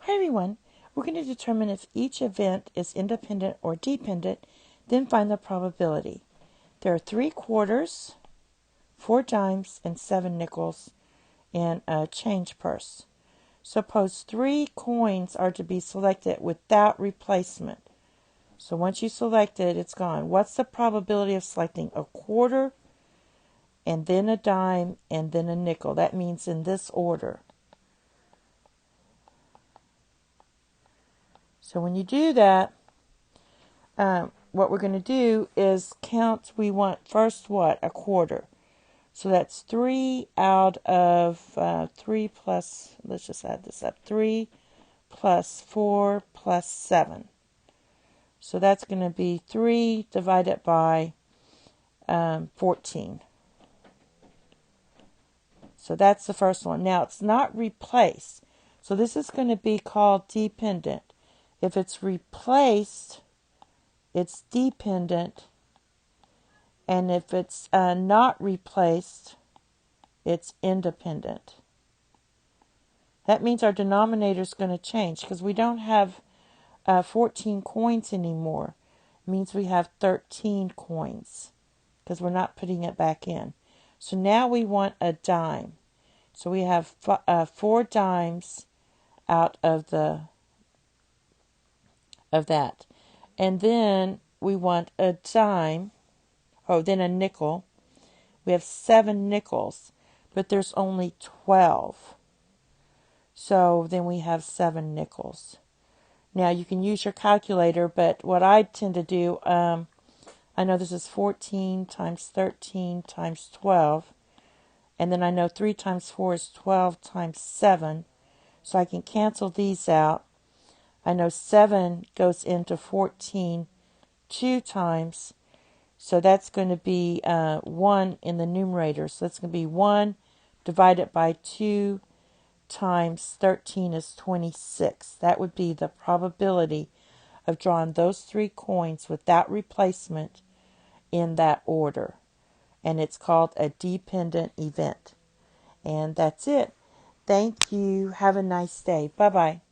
Hi everyone, we're going to determine if each event is independent or dependent, then find the probability. There are 3 quarters, 4 dimes, and 7 nickels in a change purse. Suppose 3 coins are to be selected without replacement. So once you select it, it's gone. What's the probability of selecting a quarter, and then a dime, and then a nickel? That means in this order. So when you do that, what we're going to do is count. We want first what? A quarter. So that's 3 out of 3 plus, let's just add this up, 3 plus 4 plus 7. So that's going to be 3 divided by 14. So that's the first one. Now it's not replaced. So this is going to be called dependent. If it's replaced, it's dependent. And if it's not replaced, it's independent. That means our denominator is going to change because we don't have 14 coins anymore. It means we have 13 coins because we're not putting it back in. So now we want a dime. So we have 4 dimes out of that. And then we want a dime. Oh, then a nickel. We have 7 nickels, but there's only 12. So then we have 7 nickels. Now you can use your calculator, but what I tend to do, I know this is 14 times 13 times 12. And then I know 3 times 4 is 12 times 7. So I can cancel these out. I know 7 goes into 14 2 times. So that's going to be 1 in the numerator. So that's going to be 1 divided by 2 times 13 is 26. That would be the probability of drawing those 3 coins without replacement in that order. And it's called a dependent event. And that's it. Thank you. Have a nice day. Bye-bye.